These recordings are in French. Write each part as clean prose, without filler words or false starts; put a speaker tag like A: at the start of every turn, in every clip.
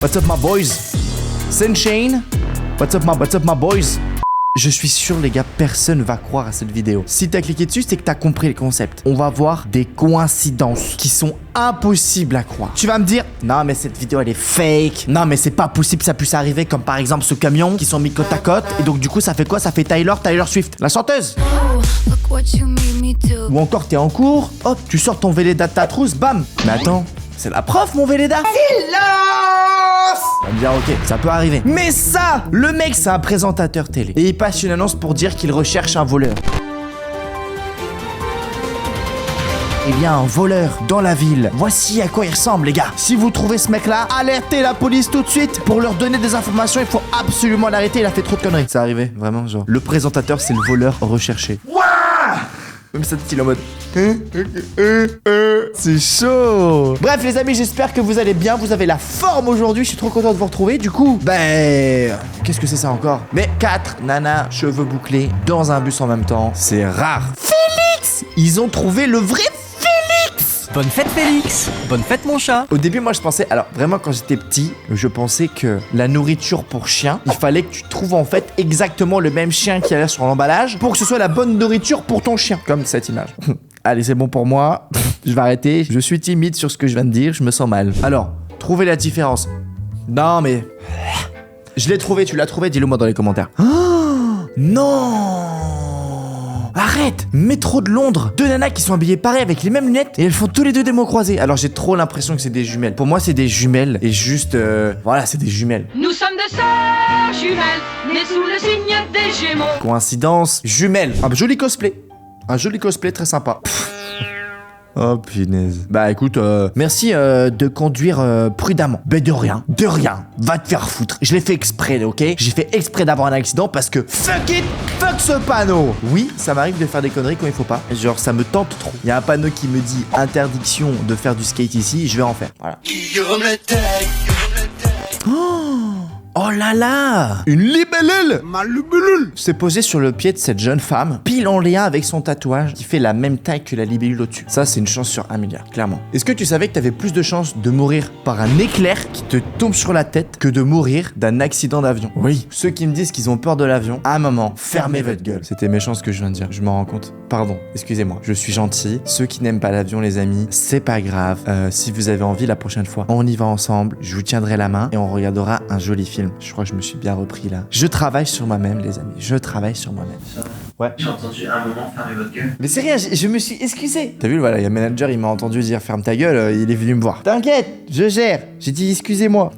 A: What's up my boys? Sunshine? What's up my boys? Je suis sûr les gars, personne va croire à cette vidéo. Si t'as cliqué dessus, c'est que t'as compris le concept. On va voir des coïncidences qui sont impossibles à croire. Tu vas me dire, non mais cette vidéo elle est fake. Non mais c'est pas possible que ça puisse arriver, comme par exemple ce camion qui sont mis côte à côte. Et donc du coup ça fait quoi? Ça fait Taylor Swift, la chanteuse. Ou encore t'es en cours, hop, tu sors ton Véleda de ta trousse, bam. Mais attends, c'est la prof mon Véleda. On va me dire ok, ça peut arriver. Mais ça, le mec c'est un présentateur télé. Et il passe une annonce pour dire qu'il recherche un voleur. Il y a un voleur dans la ville. Voici à quoi il ressemble les gars. Si vous trouvez ce mec là, alertez la police tout de suite pour leur donner des informations. Il faut absolument l'arrêter, il a fait trop de conneries. C'est arrivé, vraiment genre. Le présentateur c'est le voleur recherché. Même ça il est en mode c'est chaud. Bref les amis, j'espère que vous allez bien. Vous avez la forme aujourd'hui, je suis trop content de vous retrouver. Du coup, qu'est-ce que c'est ça encore? Mais 4 nanas cheveux bouclés dans un bus en même temps, c'est rare. Félix, ils ont trouvé le vrai Félix.
B: Bonne fête Félix. Bonne fête mon chat.
A: Au début moi je pensais, alors vraiment quand j'étais petit, je pensais que la nourriture pour chien, il fallait que tu trouves en fait exactement le même chien qui a l'air sur l'emballage pour que ce soit la bonne nourriture pour ton chien. Comme cette image. Allez c'est bon pour moi, je vais arrêter, je suis timide sur ce que je viens de dire, je me sens mal. Alors, trouvez la différence. Non mais... Je l'ai trouvé, tu l'as trouvé, dis-le moi dans les commentaires. Oh, non. Arrête! Métro de Londres, deux nanas qui sont habillées pareil avec les mêmes lunettes et elles font tous les deux des mots croisés. Alors j'ai trop l'impression que c'est des jumelles. Pour moi c'est des jumelles et juste voilà, c'est des jumelles.
C: Nous sommes deux sœurs jumelles, nées sous le signe des Gémeaux.
A: Coïncidence, jumelles. Un joli cosplay. Un joli cosplay très sympa. Oh punaise. Bah écoute, merci de conduire prudemment. Ben de rien, va te faire foutre. Je l'ai fait exprès, ok? J'ai fait exprès d'avoir un accident parce que fuck it, fuck ce panneau. Oui, ça m'arrive de faire des conneries quand il faut pas. Genre ça me tente trop. Il y a un panneau qui me dit interdiction de faire du skate ici, je vais en faire. Voilà. Oh là là, une libellule. Ma libellule s'est posée sur le pied de cette jeune femme, pile en lien avec son tatouage qui fait la même taille que la libellule au-dessus. Ça, c'est une chance sur 1 milliard, clairement. Est-ce que tu savais que t'avais plus de chances de mourir par un éclair qui te tombe sur la tête que de mourir d'un accident d'avion? Oui. Ceux qui me disent qu'ils ont peur de l'avion, à un moment, fermez votre gueule. C'était méchant ce que je viens de dire, je m'en rends compte. Pardon, excusez-moi, je suis gentil. Ceux qui n'aiment pas l'avion, les amis, c'est pas grave. Si vous avez envie, la prochaine fois, on y va ensemble, je vous tiendrai la main et on regardera un joli film. Je crois que je me suis bien repris là. Je travaille sur moi-même, les amis. Je travaille sur moi-même. Ouais.
D: J'ai entendu un moment fermer votre gueule.
A: Mais c'est rien, je me suis excusé. T'as vu, voilà, il y a un manager, il m'a entendu dire ferme ta gueule, il est venu me voir. T'inquiète, je gère. J'ai dit excusez-moi.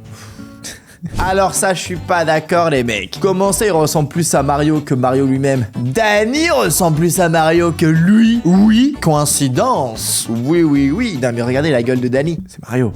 A: Alors ça, je suis pas d'accord les mecs. Comment ça, il ressemble plus à Mario que Mario lui-même? Danny ressemble plus à Mario que lui? Oui, coïncidence. Oui. Non mais regardez la gueule de Danny. C'est Mario.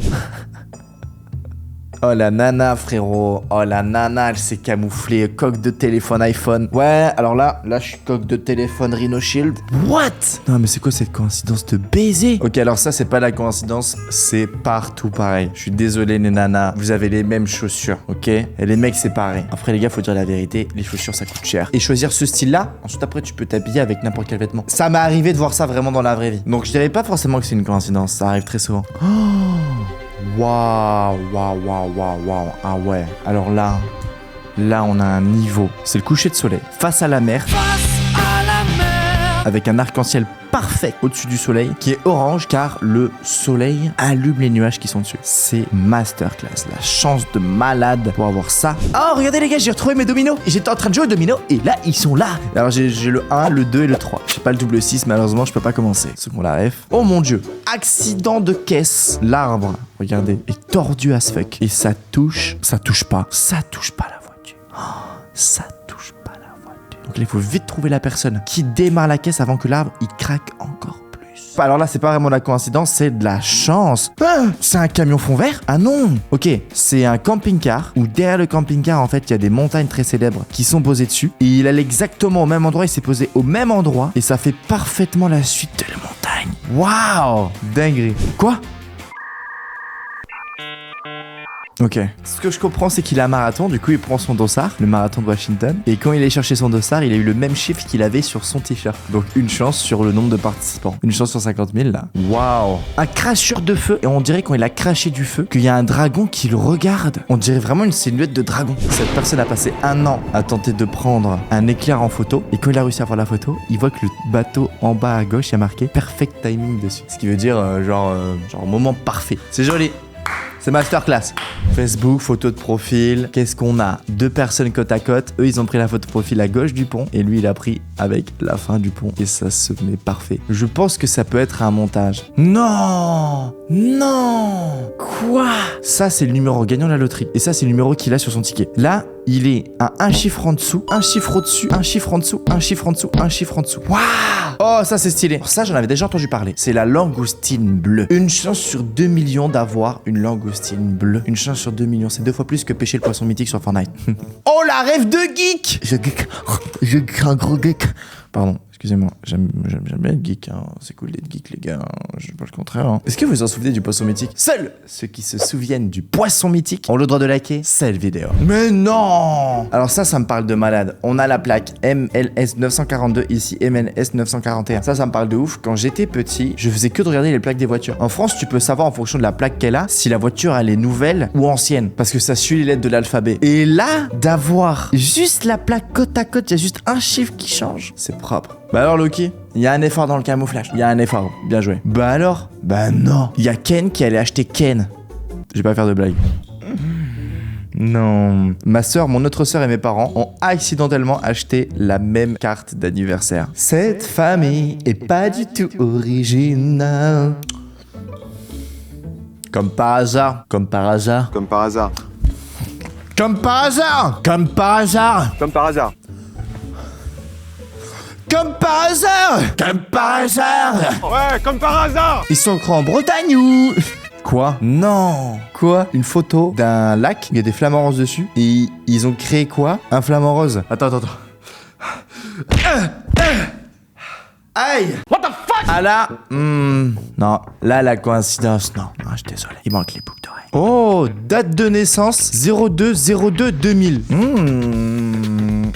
A: Oh la nana frérot, oh la nana elle s'est camouflée, coque de téléphone iPhone. Ouais alors là je suis coque de téléphone Rhino Shield. What? Non mais c'est quoi cette coïncidence de baiser? Ok alors ça c'est pas la coïncidence, c'est partout pareil. Je suis désolé les nanas, vous avez les mêmes chaussures, ok? Et les mecs c'est pareil. Après les gars faut dire la vérité, les chaussures ça coûte cher. Et choisir ce style là, ensuite après tu peux t'habiller avec n'importe quel vêtement. Ça m'est arrivé de voir ça vraiment dans la vraie vie. Donc je dirais pas forcément que c'est une coïncidence, ça arrive très souvent. Oh waouh. Ah ouais. Alors là on a un niveau. C'est le coucher de soleil face à la mer. Avec un arc-en-ciel parfait au-dessus du soleil qui est orange car le soleil allume les nuages qui sont dessus. C'est masterclass, la chance de malade pour avoir ça. Oh regardez les gars, j'ai retrouvé mes dominos. J'étais en train de jouer aux dominos et là ils sont là. Alors j'ai le 1, le 2 et le 3. J'ai pas le double 6 malheureusement, je peux pas commencer. Second la ref. Oh mon dieu, accident de caisse. L'arbre, regardez, est tordu as fuck. Et ça touche pas la voiture. Oh, ça touche pas la voiture. Donc là, il faut vite trouver la personne qui démarre la caisse avant que l'arbre, il craque encore plus. Alors là, c'est pas vraiment la coïncidence, c'est de la chance. Ah, c'est un camion fond vert? Ah non. Ok, c'est un camping-car où derrière le camping-car, en fait, il y a des montagnes très célèbres qui sont posées dessus. Et il allait exactement au même endroit, il s'est posé au même endroit. Et ça fait parfaitement la suite de la montagne. Waouh, dinguerie. Quoi? Ok. Ce que je comprends, c'est qu'il a un marathon, du coup il prend son dossard, le marathon de Washington, et quand il est chercher son dossard, il a eu le même chiffre qu'il avait sur son t-shirt. Donc une chance sur le nombre de participants. Une chance sur 50 000 là. Waouh. Un cracheur de feu, et on dirait quand il a craché du feu, qu'il y a un dragon qui le regarde. On dirait vraiment une silhouette de dragon. Cette personne a passé 1 an à tenter de prendre un éclair en photo, et quand il a réussi à faire la photo, il voit que le bateau en bas à gauche, il y a marqué perfect timing dessus. Ce qui veut dire genre moment parfait. C'est joli. C'est masterclass. Facebook, photo de profil. Qu'est-ce qu'on a? 2 personnes côte à côte. Eux, ils ont pris la photo de profil à gauche du pont. Et lui, il a pris avec la fin du pont. Et ça se met parfait. Je pense que ça peut être un montage. Non! Non! Quoi? Ça, c'est le numéro gagnant de la loterie. Et ça, c'est le numéro qu'il a sur son ticket. Là, il est à un chiffre en dessous, un chiffre au-dessus, un chiffre en dessous, un chiffre en dessous, un chiffre en dessous. Waouh! Oh, ça c'est stylé. Alors ça, j'en avais déjà entendu parler. C'est la langoustine bleue. Une chance sur 2 millions d'avoir une langoustine bleue. Une chance sur 2 millions. C'est 2 fois plus que pêcher le poisson mythique sur Fortnite. Oh, la rêve de geek! Je geek un gros geek. Pardon. Excusez-moi, j'aime bien être geek, hein. C'est cool d'être geek, les gars, hein. Je dis pas le contraire. Hein. Est-ce que vous vous en souvenez du poisson mythique? Seuls ceux qui se souviennent du poisson mythique ont le droit de liker cette vidéo. Mais non! Alors ça me parle de malade. On a la plaque MLS 942, ici MLS 941. Ça me parle de ouf. Quand j'étais petit, je faisais que de regarder les plaques des voitures. En France, tu peux savoir en fonction de la plaque qu'elle a, si la voiture elle est nouvelle ou ancienne, parce que ça suit les lettres de l'alphabet. Et là, d'avoir juste la plaque côte à côte, il y a juste un chiffre qui change. C'est propre. Bah alors Loki, il y a un effort dans le camouflage. Il y a un effort, bien joué. Bah alors? Bah non. Il y a Ken qui allait acheter Ken. Je vais pas faire de blague. Non. Ma soeur, mon autre soeur et mes parents ont accidentellement acheté la même carte d'anniversaire. Cette famille est pas du tout originale. Comme par hasard. Comme par hasard.
E: Comme par hasard.
A: Comme par hasard. Comme par hasard.
E: Comme par hasard.
A: Comme par hasard. Comme par hasard.
E: Ouais, comme par hasard.
A: Ils sont en Bretagne ou... Quoi? Non. Quoi? Une photo d'un lac, il y a des flamants roses dessus. Et ils ont créé quoi? Un flamant rose. Attends. Aïe! What the fuck? Ah là, non. Là, la coïncidence, non. Non, je suis désolé. Il manque les boucles d'oreilles. Oh, date de naissance 02/02/2000.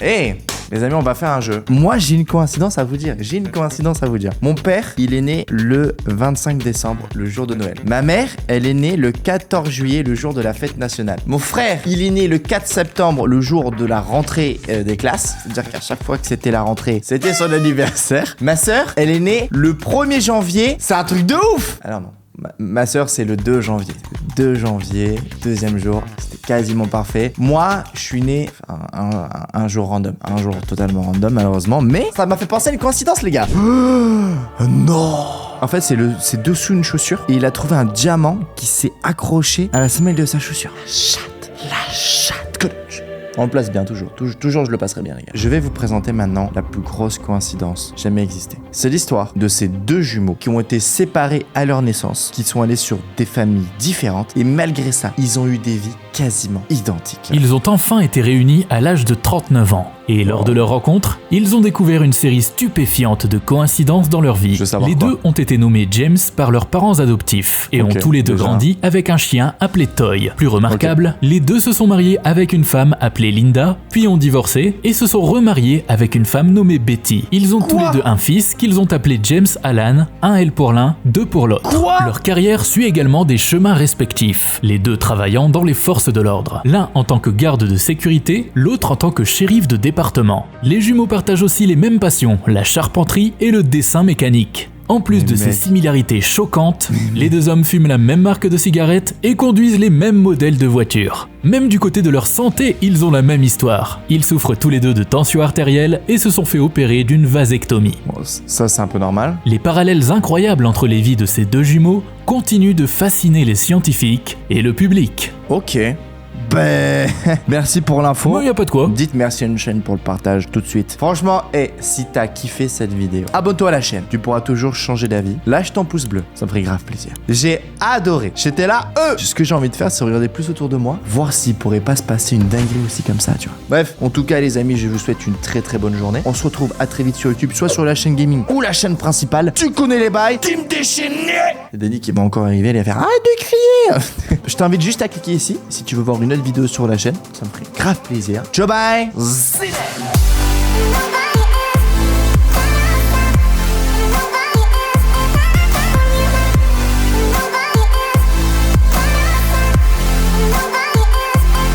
A: Hey, les amis, on va faire un jeu. Moi, j'ai une coïncidence à vous dire. Mon père, il est né le 25 décembre, le jour de Noël. Ma mère, elle est née le 14 juillet, le jour de la fête nationale. Mon frère, il est né le 4 septembre, le jour de la rentrée des classes. C'est-à-dire qu'à chaque fois que c'était la rentrée, c'était son anniversaire. Ma sœur, elle est née le 1er janvier. C'est un truc de ouf! Alors non. Ma sœur, c'est le 2 janvier. 2 janvier, deuxième jour, c'était quasiment parfait. Moi, je suis né un jour random. Un jour totalement random, malheureusement. Mais ça m'a fait penser à une coïncidence, les gars. Non! En fait, c'est dessous une chaussure. Et il a trouvé un diamant qui s'est accroché à la semelle de sa chaussure. La chatte. On le place bien, toujours je le passerai bien, les gars. Je vais vous présenter maintenant la plus grosse coïncidence jamais existée. C'est l'histoire de ces 2 jumeaux qui ont été séparés à leur naissance, qui sont allés sur des familles différentes, et malgré ça, ils ont eu des vies quasiment identiques.
F: Ils ont enfin été réunis à l'âge de 39 ans. Et lors de leur rencontre, ils ont découvert une série stupéfiante de coïncidences dans leur vie. Les 2 ont été nommés James par leurs parents adoptifs et ont tous les 2 grandi avec un chien appelé Toy. Plus remarquable, les 2 se sont mariés avec une femme appelée Linda, puis ont divorcé et se sont remariés avec une femme nommée Betty. Ils ont tous les 2 un fils qu'ils ont appelé James Alan, un L pour l'un, 2 pour l'autre. Leur carrière suit également des chemins respectifs, les 2 travaillant dans les forces de l'ordre. L'un en tant que garde de sécurité, l'autre en tant que shérif de département. Les jumeaux partagent aussi les mêmes passions, la charpenterie et le dessin mécanique. En plus de ces similarités choquantes, les 2 hommes fument la même marque de cigarettes et conduisent les mêmes modèles de voitures. Même du côté de leur santé, ils ont la même histoire. Ils souffrent tous les 2 de tension artérielle et se sont fait opérer d'une vasectomie.
A: Bon, ça, c'est un peu normal.
F: Les parallèles incroyables entre les vies de ces 2 jumeaux continuent de fasciner les scientifiques et le public.
A: Ok. Ben, merci pour l'info.
F: Mais y a pas de quoi.
A: Dites merci à une chaîne pour le partage tout de suite. Franchement, si t'as kiffé cette vidéo, abonne-toi à la chaîne. Tu pourras toujours changer d'avis. Lâche ton pouce bleu, ça me ferait grave plaisir. J'ai adoré. J'étais là, Ce que j'ai envie de faire, c'est regarder plus autour de moi, voir s'il pourrait pas se passer une dinguerie aussi comme ça, tu vois. Bref, en tout cas, les amis, je vous souhaite une très très bonne journée. On se retrouve à très vite sur YouTube, soit sur la chaîne gaming ou la chaîne principale. Tu connais les bails. Team déchaîné. C'est Denis qui va encore arriver, il va faire arrête de crier. Je t'invite juste à cliquer ici si tu veux voir une autre vidéo sur la chaîne. Ça me ferait grave plaisir. Ciao, bye. Zidane.